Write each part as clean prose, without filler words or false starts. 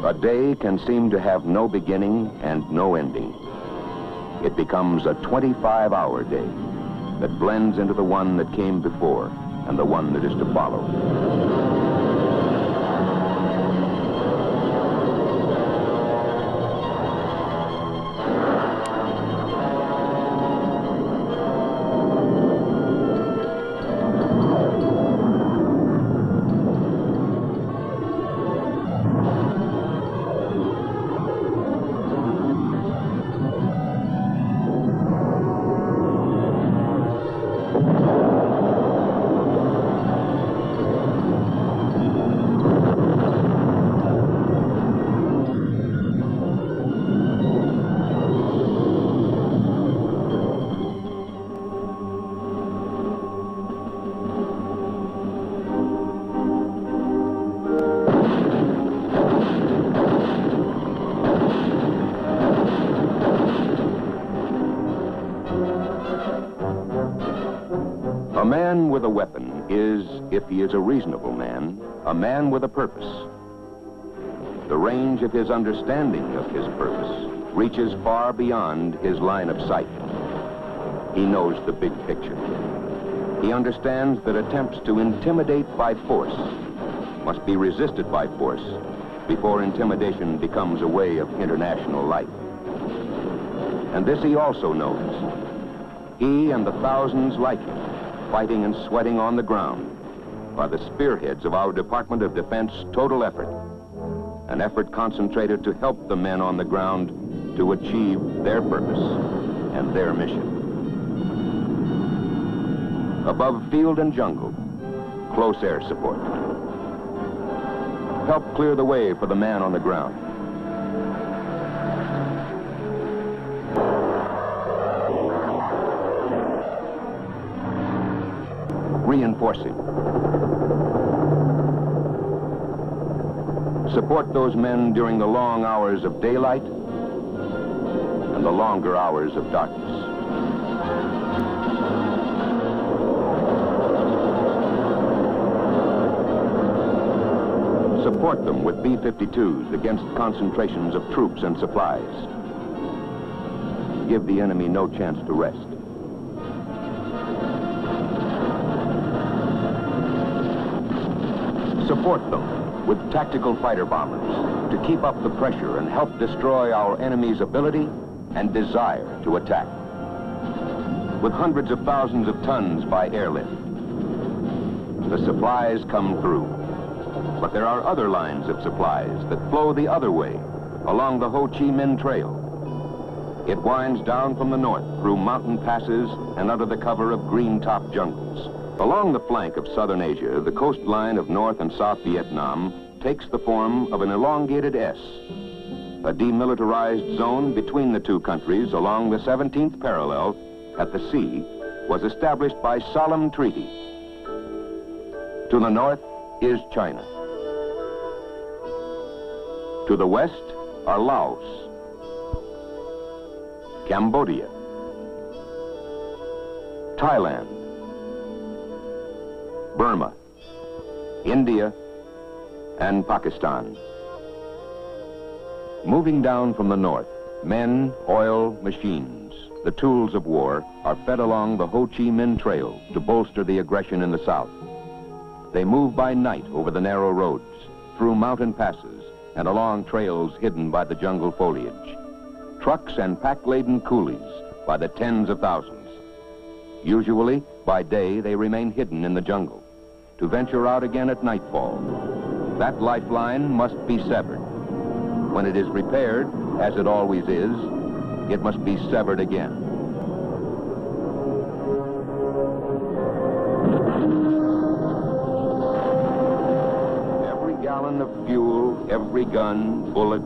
A day can seem to have no beginning and no ending. It becomes a 25-hour day that blends into the one that came before and the one that is to follow. A man with a weapon is, if he is a reasonable man, a man with a purpose. The range of his understanding of his purpose reaches far beyond his line of sight. He knows the big picture. He understands that attempts to intimidate by force must be resisted by force before intimidation becomes a way of international life. And this he also knows. He and the thousands like him, fighting and sweating on the ground, are the spearheads of our Department of Defense total effort, an effort concentrated to help the men on the ground to achieve their purpose and their mission. Above field and jungle, close air support. Help clear the way for the man on the ground. Reinforcing. Support those men during the long hours of daylight and the longer hours of darkness. Support them with B-52s against concentrations of troops and supplies. Give the enemy no chance to rest. Support them with tactical fighter bombers to keep up the pressure and help destroy our enemy's ability and desire to attack. With hundreds of thousands of tons by airlift, the supplies come through. But there are other lines of supplies that flow the other way along the Ho Chi Minh Trail. It winds down from the north through mountain passes and under the cover of green-top jungles. Along the flank of southern Asia, the coastline of North and South Vietnam takes the form of an elongated S. A demilitarized zone between the two countries along the 17th parallel at the sea was established by solemn treaty. To the north is China. To the west are Laos, Cambodia, Thailand, Burma, India, and Pakistan. Moving down from the north, men, oil, machines, the tools of war are fed along the Ho Chi Minh Trail to bolster the aggression in the south. They move by night over the narrow roads, through mountain passes, and along trails hidden by the jungle foliage. Trucks and pack-laden coolies by the tens of thousands. Usually, by day, they remain hidden in the jungle, to venture out again at nightfall. That lifeline must be severed. When it is repaired, as it always is, it must be severed again. Every gallon of fuel, every gun, bullet,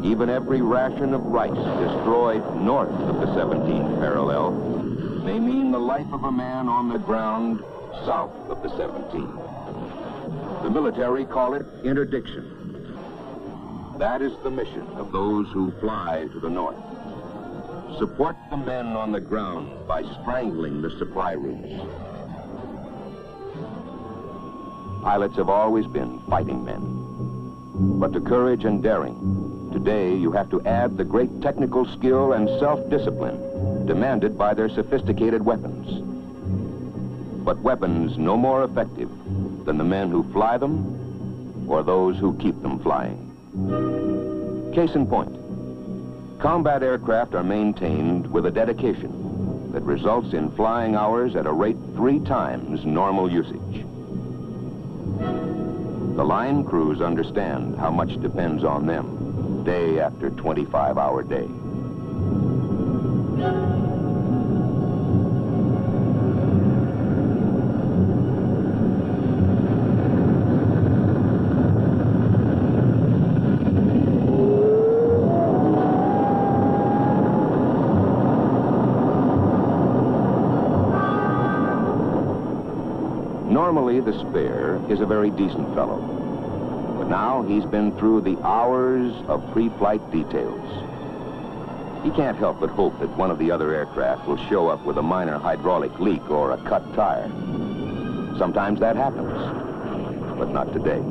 even every ration of rice destroyed north of the 17th parallel may mean the life of a man on the ground south of the 17th. The military call it interdiction. That is the mission of those who fly to the north. Support the men on the ground by strangling the supply routes. Pilots have always been fighting men. But to courage and daring, today you have to add the great technical skill and self-discipline demanded by their sophisticated weapons. But weapons no more effective than the men who fly them or those who keep them flying. Case in point, combat aircraft are maintained with a dedication that results in flying hours at a rate 3 times normal usage. The line crews understand how much depends on them day after 25-hour day. Normally, the spare is a very decent fellow. But now he's been through the hours of pre-flight details. He can't help but hope that one of the other aircraft will show up with a minor hydraulic leak or a cut tire. Sometimes that happens, but not today.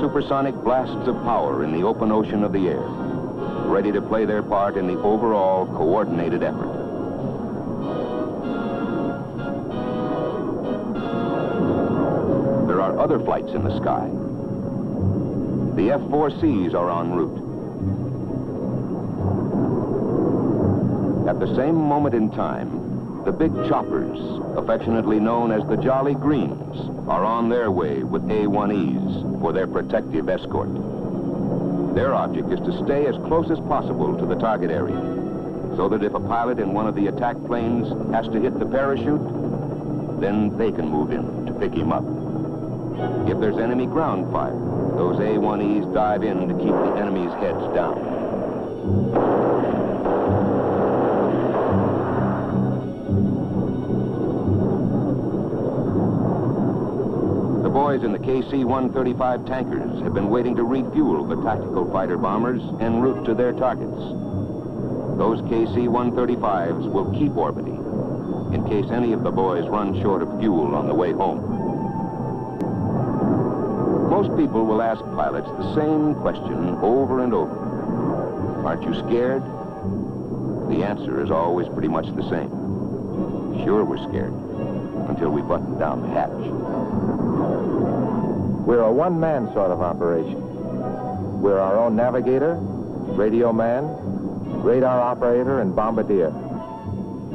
Supersonic blasts of power in the open ocean of the air, ready to play their part in the overall coordinated effort. There are other flights in the sky. The F-4Cs are en route. At the same moment in time, the big choppers, affectionately known as the Jolly Greens, are on their way with A-1Es for their protective escort. Their object is to stay as close as possible to the target area, so that if a pilot in one of the attack planes has to hit the parachute, then they can move in to pick him up. If there's enemy ground fire, those A-1Es dive in to keep the enemy's heads down. The boys in the KC-135 tankers have been waiting to refuel the tactical fighter bombers en route to their targets. Those KC-135s will keep orbiting in case any of the boys run short of fuel on the way home. Most people will ask pilots the same question over and over. Aren't you scared? The answer is always pretty much the same. Sure, we're scared until we button down the hatch. We're a one-man sort of operation. We're our own navigator, radio man, radar operator, and bombardier.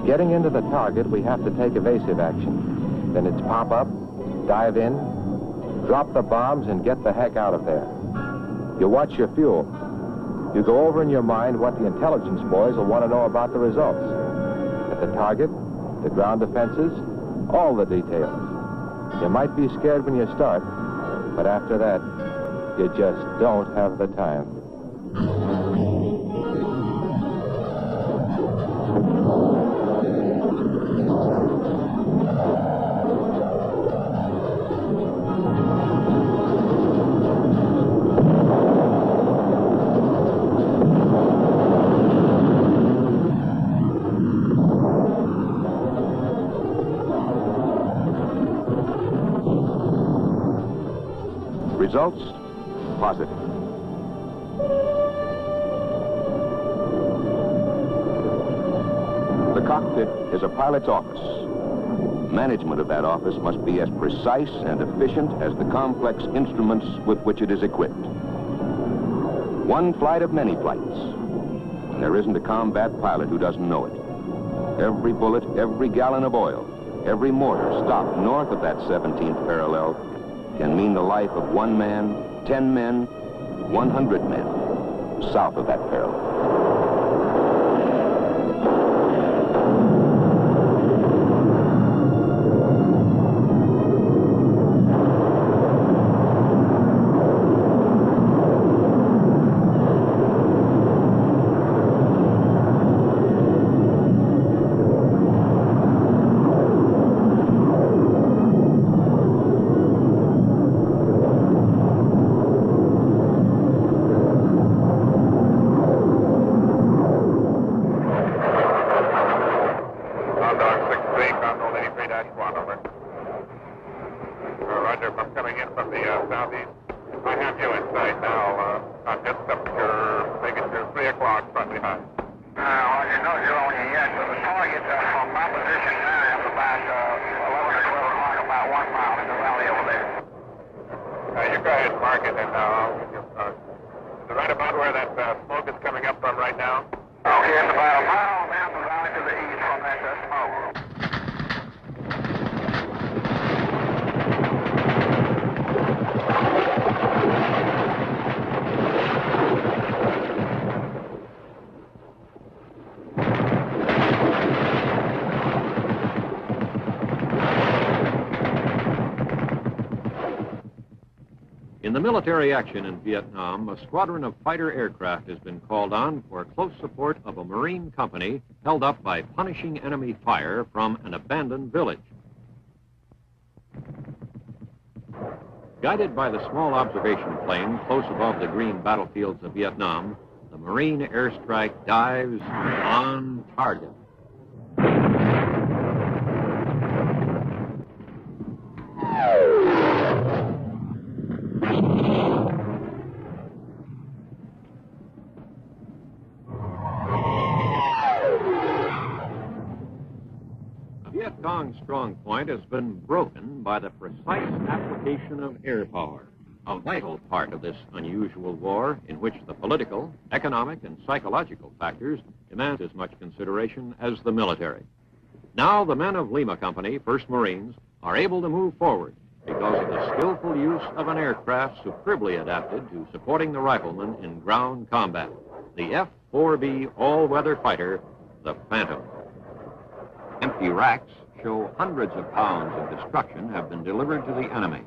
Getting into the target, we have to take evasive action. Then it's pop up, dive in, drop the bombs, and get the heck out of there. You watch your fuel. You go over in your mind what the intelligence boys will want to know about the results. At the target, the ground defenses, all the details. You might be scared when you start, but after that, you just don't have the time. Results? Positive. The cockpit is a pilot's office. Management of that office must be as precise and efficient as the complex instruments with which it is equipped. One flight of many flights. And there isn't a combat pilot who doesn't know it. Every bullet, every gallon of oil, every mortar stopped north of that 17th parallel can mean the life of 1 man, 10 men, 100 men south of that parallel. southeast. I have you in sight now. I'm just up to making sure 3 o'clock friendly high. Well, you know you're only yet, but the target from my position now is about 11 or 12 o'clock, about 1 mile in the valley over there. You go ahead and mark it, and I'll give you a start. Is it right about where that smoke is coming up from right now? Okay, it's about a mile down the valley to the east from that smoke. In the military action in Vietnam, a squadron of fighter aircraft has been called on for close support of a Marine company held up by punishing enemy fire from an abandoned village. Guided by the small observation plane close above the green battlefields of Vietnam, the Marine airstrike dives on target. Viet Cong's strong point has been broken by the precise application of air power, a vital part of this unusual war in which the political, economic, and psychological factors demand as much consideration as the military. Now the men of Lima Company, 1st Marines, are able to move forward because of the skillful use of an aircraft superbly adapted to supporting the riflemen in ground combat, the F-4B all-weather fighter, the Phantom. Empty racks show hundreds of pounds of destruction have been delivered to the enemy.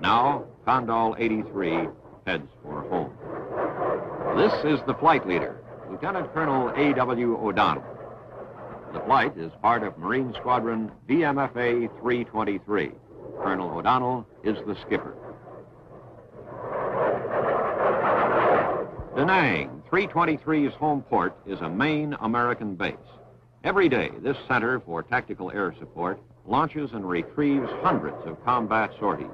Now, Condal 83 heads for home. This is the flight leader, Lieutenant Colonel A.W. O'Donnell. The flight is part of Marine Squadron VMFA 323. Colonel O'Donnell is the skipper. Da Nang, 323's home port, is a main American base. Every day, this Center for Tactical Air Support launches and retrieves hundreds of combat sorties.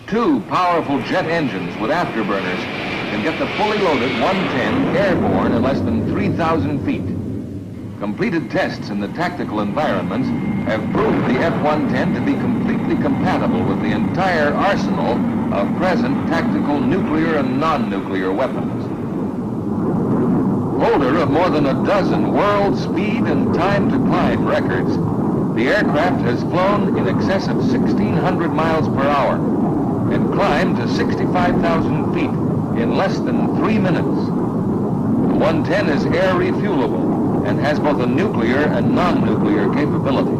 Two powerful jet engines with afterburners can get the fully loaded 110 airborne in less than 3,000 feet. Completed tests in the tactical environments have proved the F-110 to be completely compatible with the entire arsenal of present tactical nuclear and non-nuclear weapons. Holder of more than a dozen world speed and time to climb records, the aircraft has flown in excess of 1,600 miles per hour and climbed to 65,000 feet in less than 3 minutes. The 110 is air refuelable and has both a nuclear and non-nuclear capability.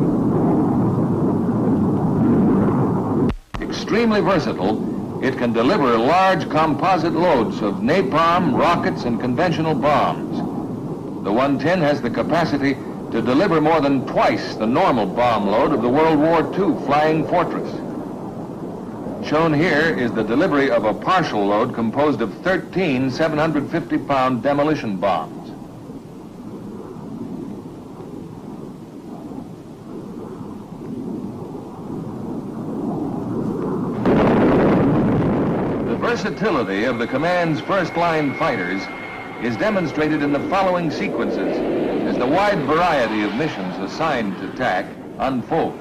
Extremely versatile, it can deliver large composite loads of napalm, rockets, and conventional bombs. The 110 has the capacity to deliver more than twice the normal bomb load of the World War II Flying Fortress. Shown here is the delivery of a partial load composed of 13 750-pound demolition bombs. The versatility of the command's first-line fighters is demonstrated in the following sequences as the wide variety of missions assigned to TAC unfold.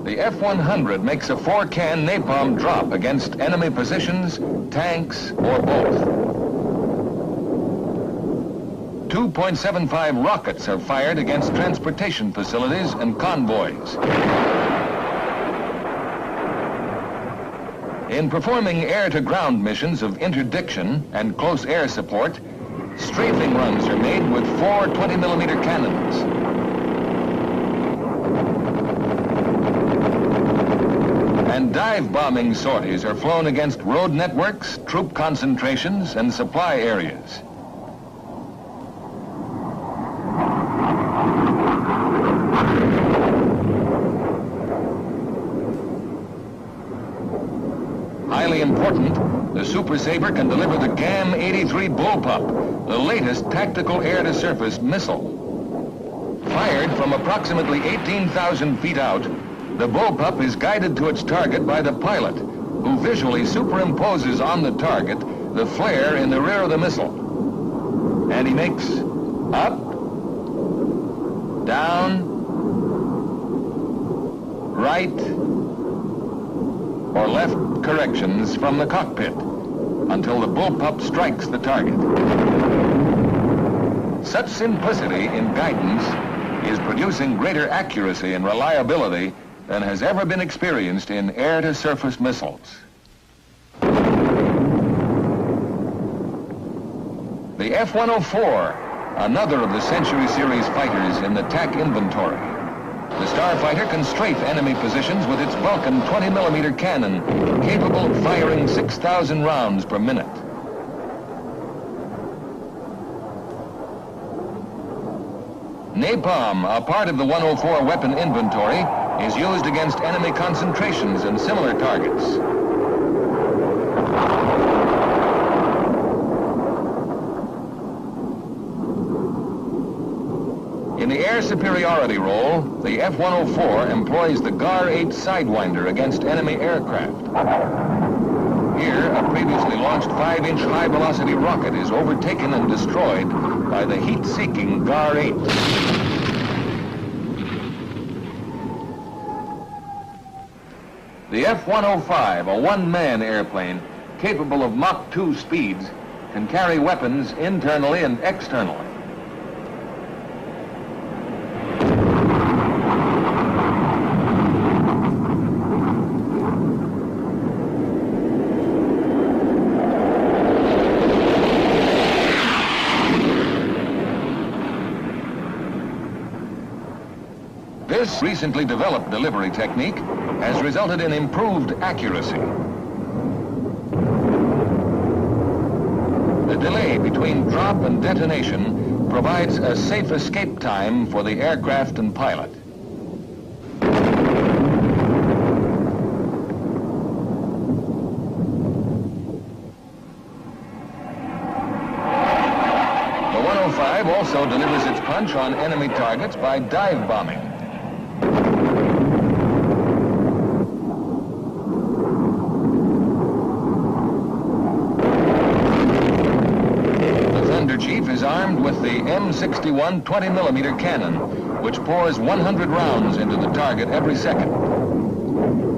The F-100 makes a 4-can napalm drop against enemy positions, tanks, or both. 2.75 rockets are fired against transportation facilities and convoys. In performing air-to-ground missions of interdiction and close air support, strafing runs are made with 4 20mm cannons. And dive bombing sorties are flown against road networks, troop concentrations, and supply areas. Highly important, the Super Sabre can deliver the GAM-83 Bullpup, the latest tactical air-to-surface missile. Fired from approximately 18,000 feet out, the Bullpup is guided to its target by the pilot, who visually superimposes on the target the flare in the rear of the missile. And he makes up, down, right, or left corrections from the cockpit until the Bullpup strikes the target. Such simplicity in guidance is producing greater accuracy and reliability than has ever been experienced in air-to-surface missiles. The F-104, another of the Century Series fighters in the TAC inventory. The Starfighter can strafe enemy positions with its Vulcan 20mm cannon, capable of firing 6,000 rounds per minute. Napalm, a part of the 104 weapon inventory, is used against enemy concentrations and similar targets. In the air superiority role, the F-104 employs the GAR-8 Sidewinder against enemy aircraft. Here, a previously launched 5-inch high-velocity rocket is overtaken and destroyed by the heat-seeking GAR-8. The F-105, a one-man airplane capable of Mach 2 speeds, can carry weapons internally and externally. This recently developed delivery technique has resulted in improved accuracy. The delay between drop and detonation provides a safe escape time for the aircraft and pilot. The 105 also delivers its punch on enemy targets by dive bombing. Chief is armed with the M61 20mm cannon, which pours 100 rounds into the target every second.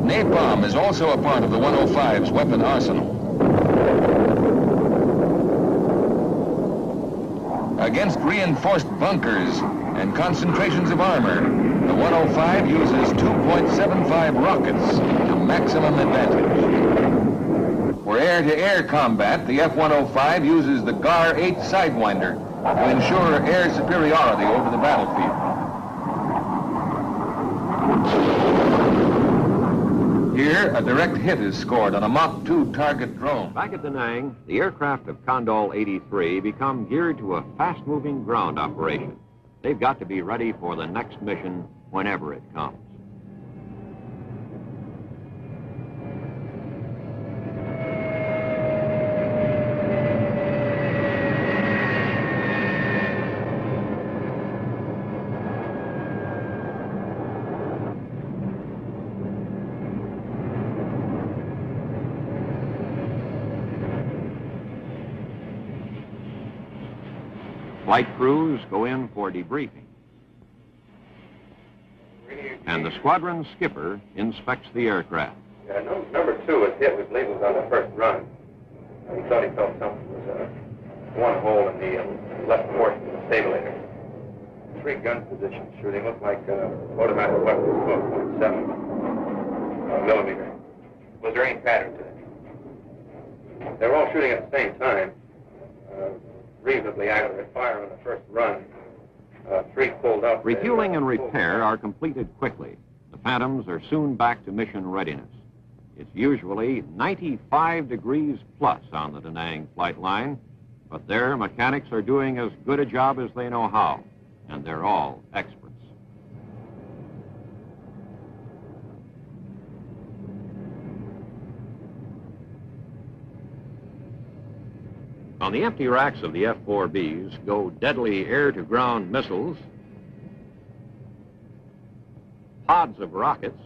Napalm is also a part of the 105's weapon arsenal. Against reinforced bunkers and concentrations of armor, the 105 uses 2.75 rockets to maximum advantage. For air-to-air combat, the F-105 uses the GAR-8 Sidewinder to ensure air superiority over the battlefield. Here, a direct hit is scored on a Mach 2 target drone. Back at Da Nang, the aircraft of Condal 83 become geared to a fast-moving ground operation. They've got to be ready for the next mission whenever it comes. Flight crews go in for debriefing. And the squadron skipper inspects the aircraft. Yeah, number 2 was hit, we believe it was on the first run. He thought he felt something was one hole in the left portion of the stabulator. 3 gun positions shooting, looked like automatic weapons, 12.7 millimeter. Was there any pattern to it? They were all shooting at the same time. Reasonably accurate fire on the first run. 3 pulled up. Refueling and repair are completed quickly. The Phantoms are soon back to mission readiness. It's usually 95 degrees plus on the Da Nang flight line, but their mechanics are doing as good a job as they know how, and they're all experts. On the empty racks of the F-4Bs go deadly air-to-ground missiles, pods of rockets,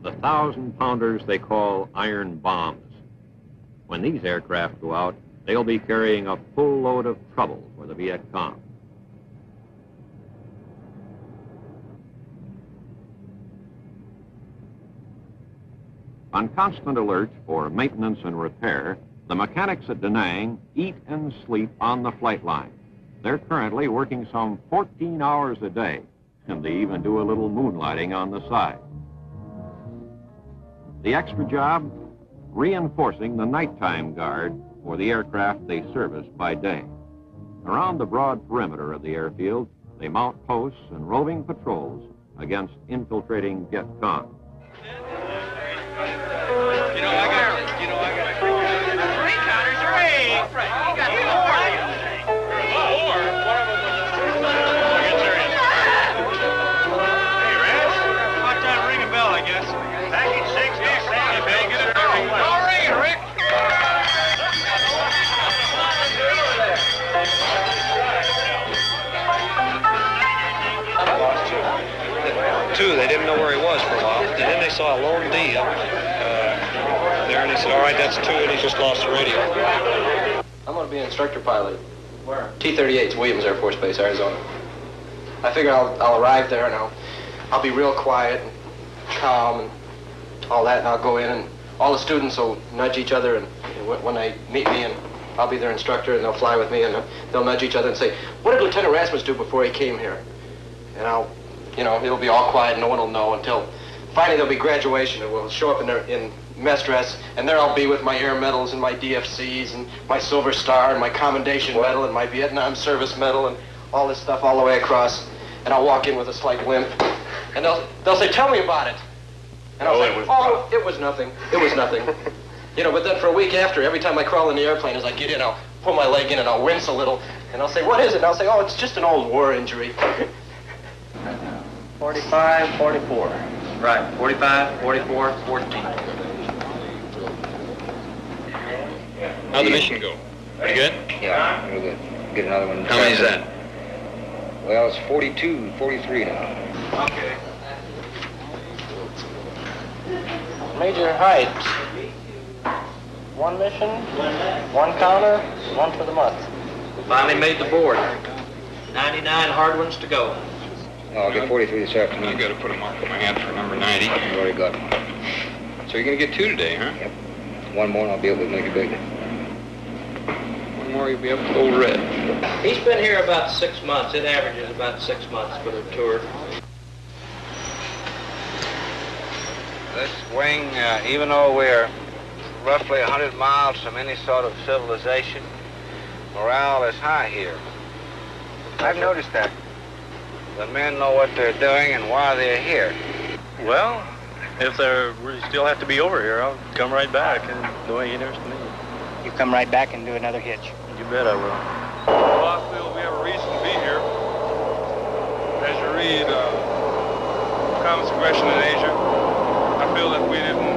the 1,000-pounders they call iron bombs. When these aircraft go out, they'll be carrying a full load of trouble for the Viet Cong. On constant alert for maintenance and repair, the mechanics at Da Nang eat and sleep on the flight line. They're currently working some 14 hours a day, and they even do a little moonlighting on the side. The extra job, reinforcing the nighttime guard for the aircraft they service by day. Around the broad perimeter of the airfield, they mount posts and roving patrols against infiltrating Viet Cong. Three counters, hooray! You got four. Get serious. Hey, Rance. About time to ring a bell, I guess. Package 6, yes, Sandy, Bill. Get it going. I'll ring it, Rick. Two, they didn't know where he was for a while. And then they saw a lone D up there, and they said, all right, that's two, and he just lost the radio. I'm going to be an instructor pilot. Where? T-38's Williams Air Force Base, Arizona. I figure I'll arrive there, and I'll be real quiet and calm and all that, and I'll go in, and all the students will nudge each other, and when they meet me, and I'll be their instructor, and they'll fly with me, and they'll nudge each other and say, what did Lieutenant Rasmus do before he came here? And it'll be all quiet, and no one will know until finally there'll be graduation, and we'll show up in mess dress, and there I'll be with my air medals and my DFCs and my Silver Star and my Commendation Medal and my Vietnam Service Medal and all this stuff all the way across, and I'll walk in with a slight limp, and they'll say, tell me about it. And I'll say, it was nothing. It was nothing. But then for a week after, every time I crawl in the airplane, as I get in, I'll pull my leg in and I'll wince a little, and I'll say, what is it? And I'll say, oh, it's just an old war injury. 45, 44. Right, 45, 44, 14. How'd the mission go? Pretty good? Yeah, real good. Get another one. How many is that? Well, it's 42, 43 now. Okay. Major Height. One mission, one counter, one for the month. Finally made the board. 99 hard ones to go. Oh, I'll get 43 this afternoon. I've got to put a mark on my hand for number 90. I've already got one. So you're going to get two today, huh? Yep. One more and I'll be able to make it big. One more, you'll be able to go red. He's been here about 6 months. It averages about 6 months for the tour. This wing, even though we're roughly 100 miles from any sort of civilization, morale is high here. I've noticed that. The men know what they're doing and why they're here. Well, if we still have to be over here, I'll come right back and no interest in me. You come right back and do another hitch. You bet I will. Well, I feel we have a reason to be here. As you read Communist aggression in Asia, I feel that we didn't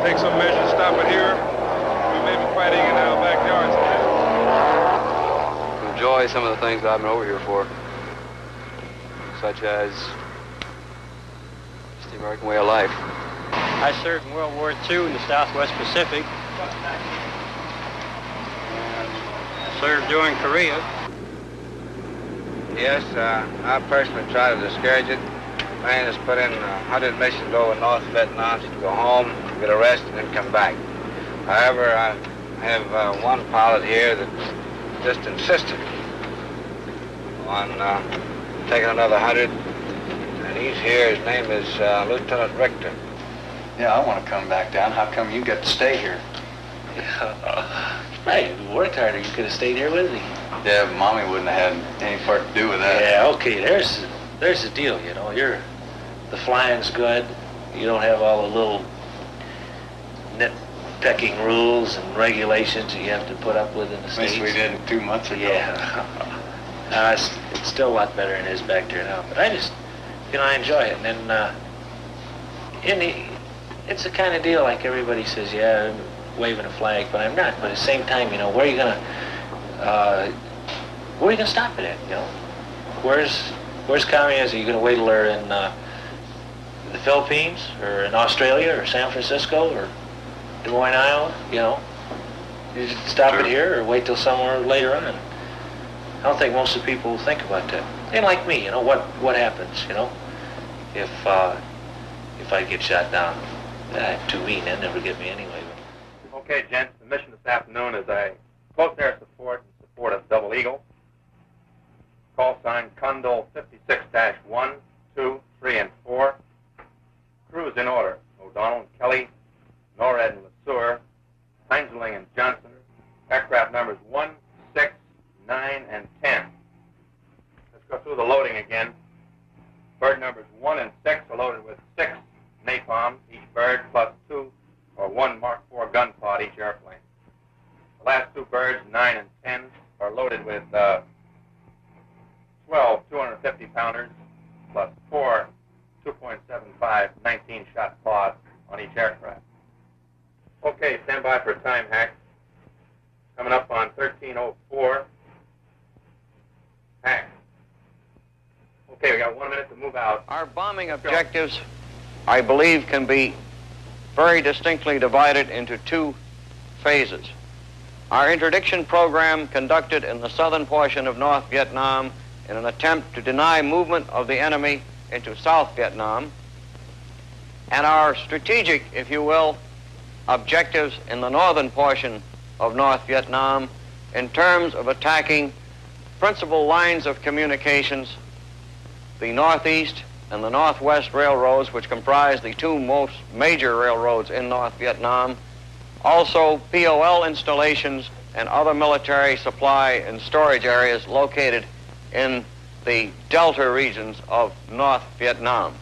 take some measures to stop it here. We may be fighting in our backyards again. Enjoy some of the things I've been over here for, such as the American way of life. I served in World War II in the Southwest Pacific. I served during Korea. Yes, I personally try to discourage it. Man has put in 100 missions over North Vietnam to go home, get arrested, and then come back. However, I have one pilot here that just insisted on taking another 100, and he's here. His name is Lieutenant Richter. Yeah, I want to come back down. How come you get to stay here? Right, if you worked harder, you could have stayed here with me. Yeah, but Mommy wouldn't have had any part to do with that. Yeah, okay, there's the deal, the flying's good. You don't have all the little nitpicking rules and regulations that you have to put up with in the States. At least we did 2 months ago. Yeah. It's still a lot better than it is back there now. But I just, I enjoy it. And then it's the kind of deal like everybody says, yeah, I'm waving a flag, but I'm not. But at the same time, you know, where are you gonna stop it at? You know, where's communism? Are you gonna wait till they're in the Philippines or in Australia or San Francisco or Des Moines, Iowa? You know, you just stop it here or wait till somewhere later on. I don't think most of the people think about that. They like me, you know, what happens, you know, if I get shot down. I'm too mean, they'll never get me anyway. Okay, gents, the mission this afternoon is a close air support in support of Double Eagle. Call sign Condol 56-1, 2, 3, and 4. Crews in order: O'Donnell, Kelly, Norred and LeSueur, Heinzling and Johnson. Aircraft numbers 1, 6, 9, and 10. Let's go through the loading again. Bird numbers 1 and 6 are loaded with 6 napalm each bird, plus 2 or 1 Mark IV gun pod each airplane. The last 2 birds, 9 and 10, are loaded with 12 250-pounders, plus 4 2.75 19-shot pods on each aircraft. Okay, stand by for a time hack. Coming up on 1304. Hack. Okay, we got 1 minute to move out. Our bombing objectives, I believe, can be very distinctly divided into 2 phases. Our interdiction program conducted in the southern portion of North Vietnam in an attempt to deny movement of the enemy into South Vietnam, and our strategic, if you will, objectives in the northern portion of North Vietnam in terms of attacking principal lines of communications, the northeast and the northwest railroads, which comprise the 2 most major railroads in North Vietnam, also POL installations and other military supply and storage areas located in the delta regions of North Vietnam.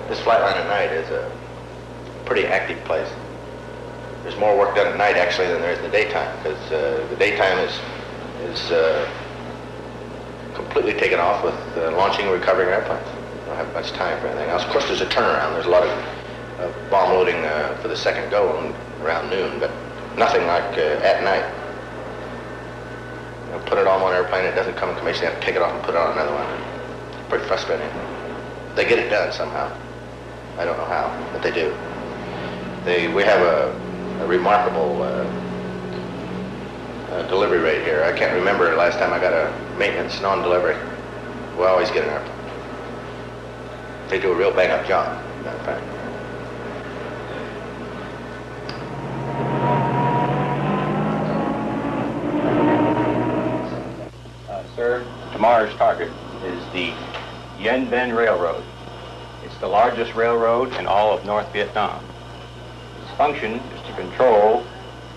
This flight line at night is a pretty active place. There's more work done at night actually than there is in the daytime, because the daytime is completely taken off with launching and recovering airplanes. We don't have much time for anything else. Of course, there's a turnaround. There's a lot of bomb loading for the second go around noon, but nothing like at night. You know, put it on one airplane, it doesn't come in commission, you have to take it off and put it on another one. It's pretty frustrating. They get it done somehow. I don't know how, but they do. We have a remarkable delivery rate here. I can't remember the last time I got a maintenance non-delivery. We always get an airplane. They do a real bang-up job, as a matter of fact. Sir, tomorrow's target is the Yen Ben Railroad. It's the largest railroad in all of North Vietnam. Its function is to control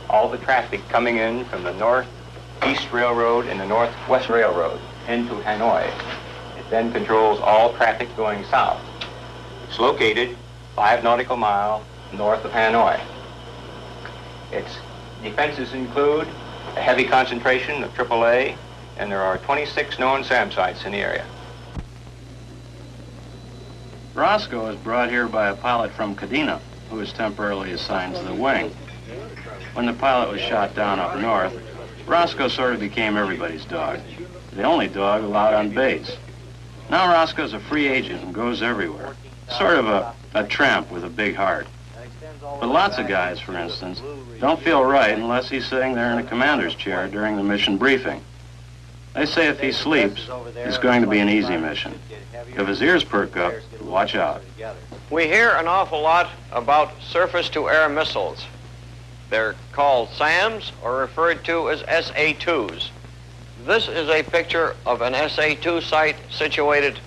all the traffic coming in from the Northeast Railroad and the Northwest Railroad into Hanoi. It then controls all traffic going south. It's located 5 nautical miles north of Hanoi. Its defenses include a heavy concentration of AAA, and there are 26 known SAM sites in the area. Roscoe was brought here by a pilot from Kadena, who was temporarily assigned to the wing. When the pilot was shot down up north, Roscoe sort of became everybody's dog, the only dog allowed on base. Now Roscoe's a free agent and goes everywhere, sort of a tramp with a big heart. But lots of guys, for instance, don't feel right unless he's sitting there in a commander's chair during the mission briefing. They say if he sleeps, it's going to be an easy mission. If his ears perk up, watch out. We hear an awful lot about surface-to-air missiles. They're called SAMs or referred to as SA-2s. This is a picture of an SA-2 site situated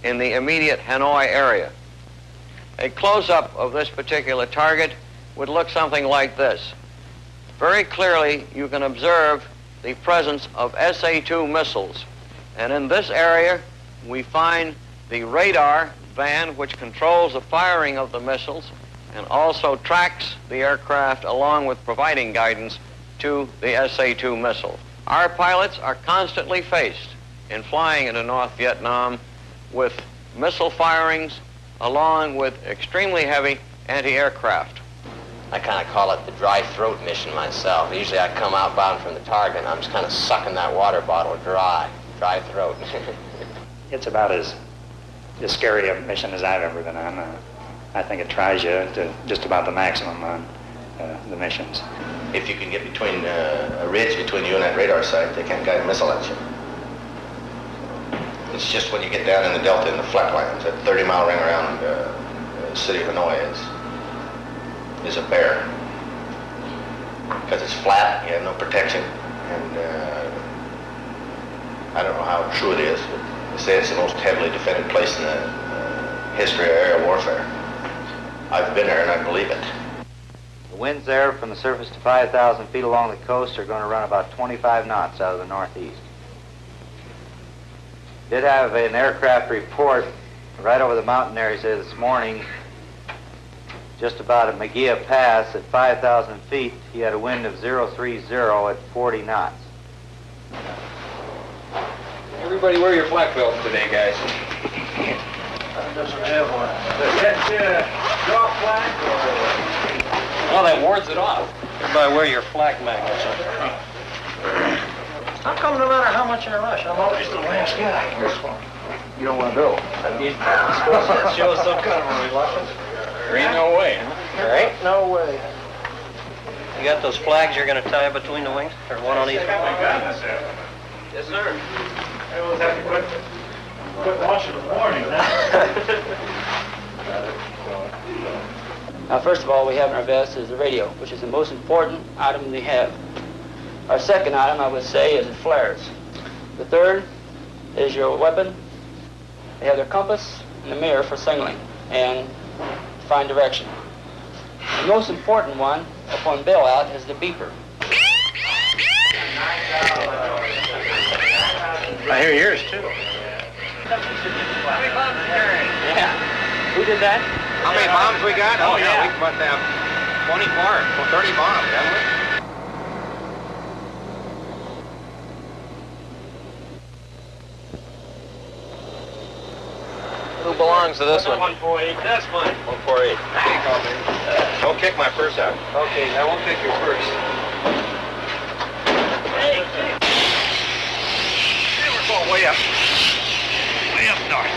in the immediate Hanoi area. A close-up of this particular target would look something like this. Very clearly, you can observe the presence of SA-2 missiles. And in this area, we find the radar van which controls the firing of the missiles and also tracks the aircraft along with providing guidance to the SA-2 missile. Our pilots are constantly faced in flying into North Vietnam with missile firings along with extremely heavy anti-aircraft. I kind of call it the dry throat mission myself. Usually I come outbound from the target and I'm just kind of sucking that water bottle dry throat. It's about as scary a mission as I've ever been on. I think it tries you to just about the maximum on the missions. If you can get between a ridge between you and that radar site, they can't guide a missile at you. It's just when you get down in the delta in the flatlands, that 30-mile ring around the city of Hanoi is a bear. Because it's flat, you have no protection, and I don't know how true it is, but they say it's the most heavily defended place in the history of aerial warfare. I've been there and I believe it. The winds there from the surface to 5,000 feet along the coast are going to run about 25 knots out of the northeast. Did have an aircraft report right over the mountain areas there this morning, just about at Magia Pass at 5,000 feet. He had a wind of 030 at 40 knots. Everybody wear your flak belts today, guys. Doesn't have one. Does that draw flag or? Well, that wards it off. Everybody wear your flak magnets. How come no matter how much I rush, I'm always the last guy? You don't want to go. That shows some kind of a reluctance. There ain't no way, huh? There ain't no way. You got those flags you're going to tie between the wings? Or one on each? Yes, sir. I always have to quit watching the morning now. Now, first of all, we have in our vest is the radio, which is the most important item we have. Our second item, I would say, is the flares. The third is your weapon. They have their compass and the mirror for signaling and find direction. The most important one, upon bailout, is the beeper. I hear yours, too. Yeah. Who did that? How many bombs we got? Oh, yeah. We must have 24 or 30 bombs, haven't we? Who belongs to this one? 148, that's mine. 148. Don't kick my purse out. Okay, I won't kick your purse. Hey, we're going way up. Way up north.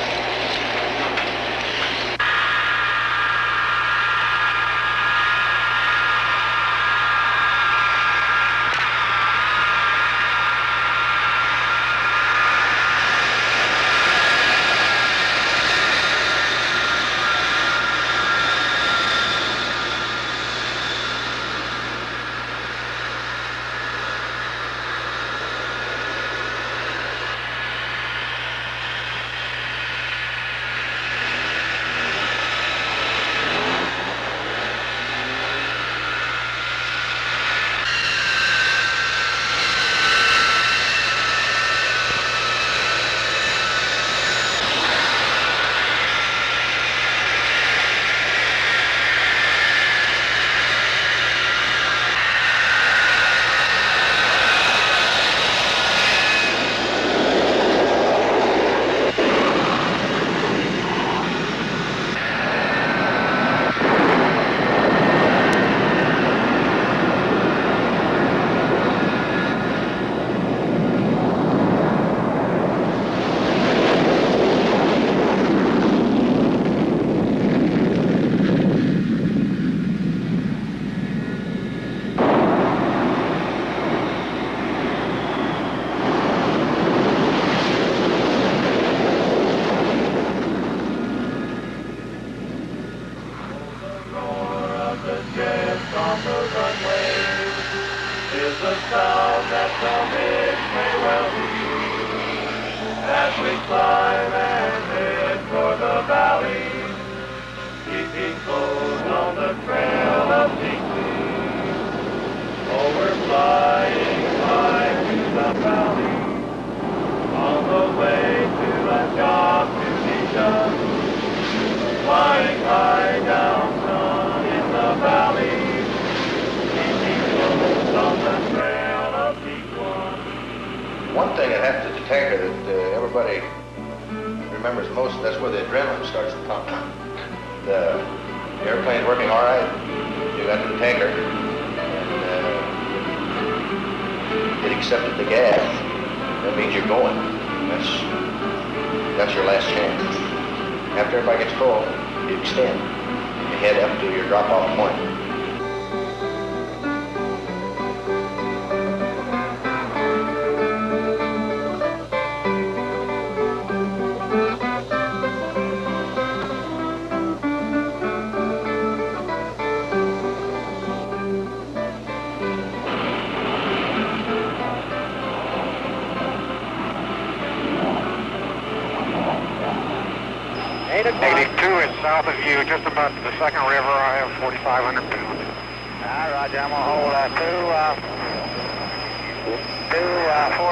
One thing that happens at the tanker that everybody remembers most, that's where the adrenaline starts to pump. The The airplane's working all right. You got the tanker. And it accepted the gas. That means you're going. That's your last chance. After everybody gets full, you extend. You head up to your drop-off point. South of you, just about to the second river. I have 4,500 pounds. All right, Roger. I'm going to hold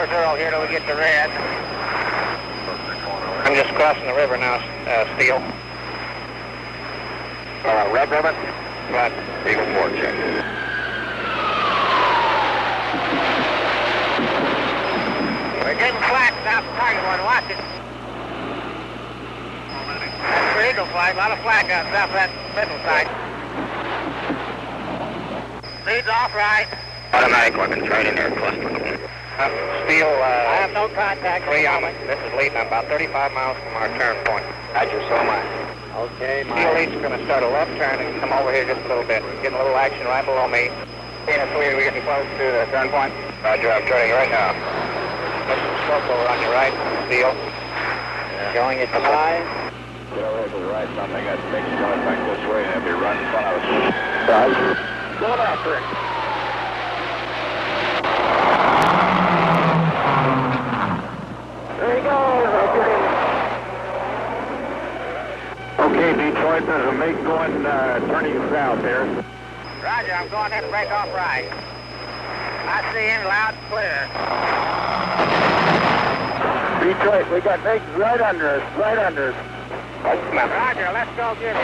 240 here till we get to red. I'm just crossing the river now, Steele. Red river? Right. Eagle 4, check. We're getting flat south of target one. Watch it. Eagle flag, a lot of flag guns off that middle side. Leads off right. Automatic weapons right in there, cluster. Steele, I have no contact. 3 on it. This is leading. I'm about 35 miles from our turn point. Roger, so am I. Okay, Steele lead's going to start a left turn and come over here just a little bit. Getting a little action right below me. We're getting close to the turn point. Roger, I'm turning right now. There's some smoke over on your right, Steele. Going at 5. Get over here to the right, something. They got snakes coming back this way, and they'll be right in front of us. Go after it. There he goes. Okay, Detroit, there's a MiG going, turning south here. Roger, I'm going ahead and break off right. I see him loud and clear. Detroit, we got MiGs right under us, Roger, let's go get him.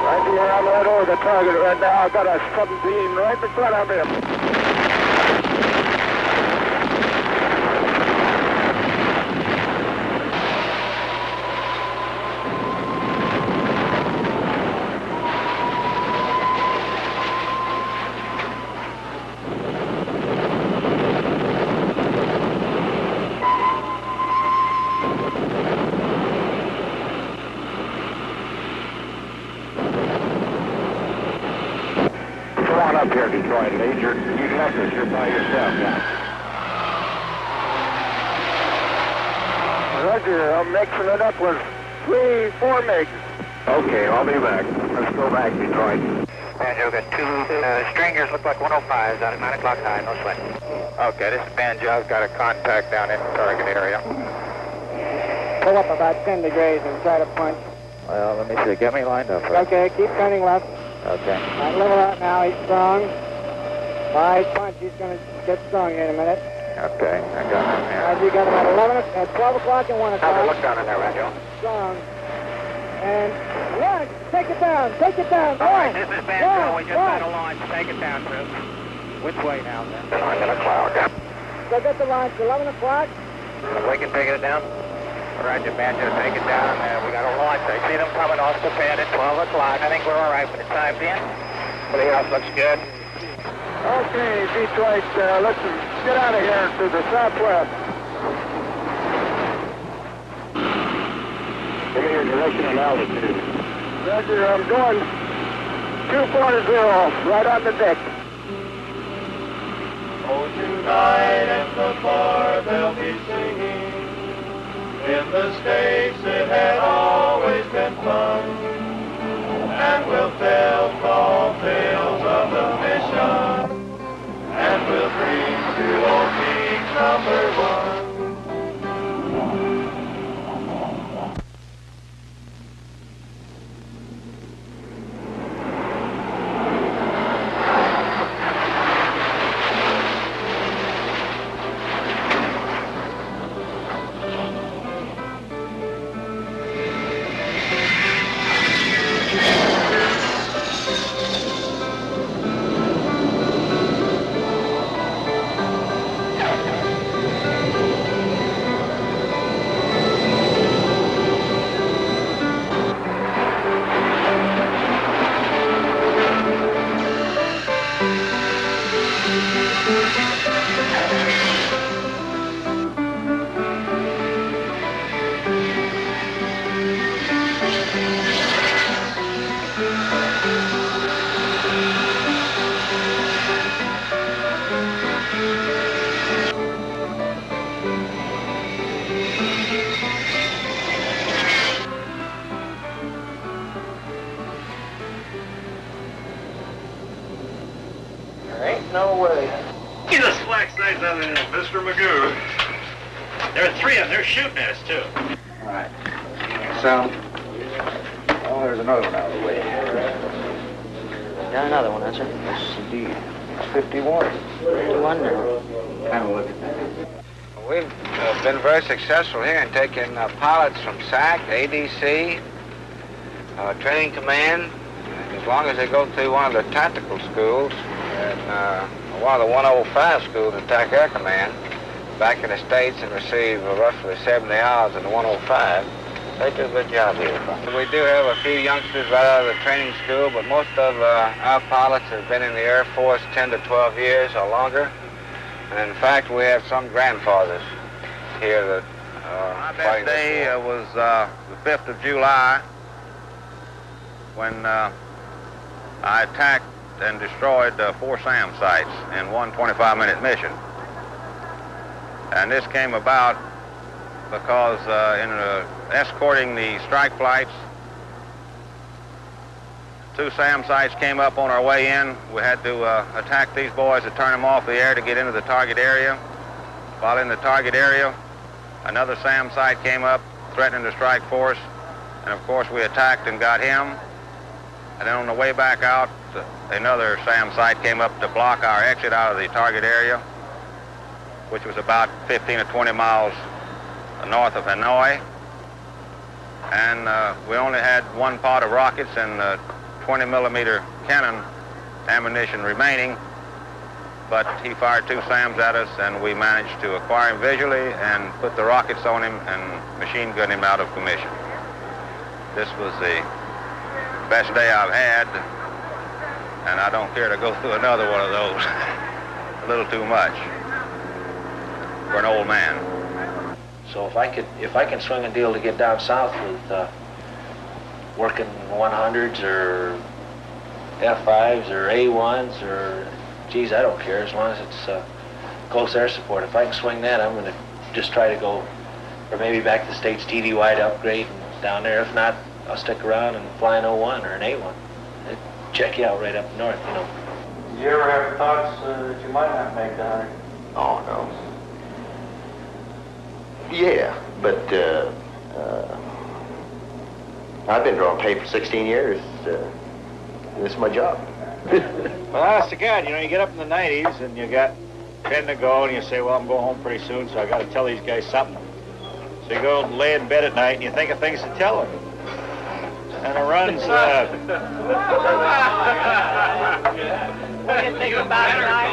Right here, I'm right over the target right now. I've got a 17 right in front of him. Up here, Detroit. You left us. You're by yourself now. Roger, I'm mixing it up with 3, 4 MiGs. Okay, I'll be back. Let's go back, Detroit. Banjo got 2 stringers, look like 105s out at 9 o'clock high, no sweat. Okay, this is Banjo. I've got a contact down in the target area. Pull up about 10 degrees and try to punch. Well, let me see. Get me lined up first. Okay, keep turning left. Okay. Right, level out now, he's strong. All right, punch, he's going to get strong here in a minute. Okay, I got him here. You got him at 12 o'clock and 1 o'clock. How's it look down in there, Banjo? Strong. And launch, take it down. All right, this is Banjo. We just had a launch. Take it down, Chris. Which way now, then? I'm in a cloud. So get the launch, 11 o'clock. We can take it down. Roger, Banjo, take it down. We got a launch. I see them coming off the pad at 12 o'clock. I think we're all right for the time being. Everything else looks good. Okay, Detroit, let's get out of here to the southwest. Give me your direction and altitude. Roger, I'm going 240, right on the deck. Oh, tonight in the bar they'll be singing. In the States it had always been fun. And we'll tell tall tales of the mission. And we'll bring to old King #1. Mr. Magoo. There are three of them. They're shooting at us, too. All right. Sound. Oh, there's another one out of the way. Got another one, that's it. Yes, indeed. It's 51. 51 now. Kind of look at that. We've been very successful here in taking pilots from SAC, ADC, Training Command, as long as they go through one of the tactical schools and one of the 105 schools in TAC Air Command back in the States and receive roughly 70 hours in the 105. They do a good job here. We do have a few youngsters right out of the training school, but most of our pilots have been in the Air Force 10 to 12 years or longer. And in fact, we have some grandfathers here that My best day was the 5th of July when I attacked and destroyed 4 SAM sites in one 25-minute mission. And this came about because in escorting the strike flights, 2 SAM sites came up on our way in. We had to attack these boys to turn them off the air to get into the target area. While in the target area, another SAM site came up, threatening to strike force. And of course, we attacked and got him. And then on the way back out, another SAM site came up to block our exit out of the target area, which was about 15 or 20 miles north of Hanoi. And we only had 1 pot of rockets and 20-millimeter cannon ammunition remaining, but he fired 2 SAMs at us, and we managed to acquire him visually and put the rockets on him and machine gun him out of commission. This was the best day I've had, and I don't care to go through another one of those. A little too much for an old man. So if I can swing a deal to get down south with working 100s or F5s or A1s or, geez, I don't care as long as it's close air support. If I can swing that, I'm going to just try to go, or maybe back to the States TDY to upgrade and down there. If not, I'll stick around and fly an 01 or an A1. It'd check you out right up north, you know. Did you ever have thoughts that you might not make the 100? Oh, no. Yeah, but I've been drawing pay for 16 years. This is my job. Well, honest to God, you know, you get up in the 90s and you got 10 to go and you say, well, I'm going home pretty soon, so I got to tell these guys something. So you go and lay in bed at night and you think of things to tell them. And it runs, What do you think about tonight?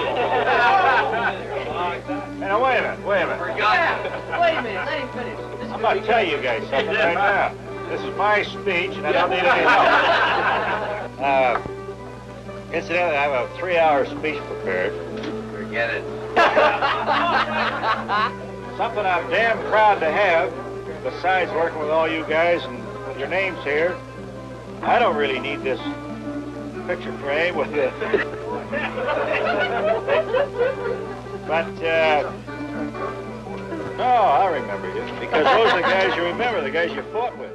Now, wait a minute. Wait a minute, let him finish. I'm about to tell you guys something right now. This is my speech, and I don't need any help. Incidentally, I have a 3-hour speech prepared. Forget it. Something I'm damn proud to have, besides working with all you guys and with your names here. I don't really need this picture frame with it. But, no, I remember you, because those are the guys you remember, the guys you fought with.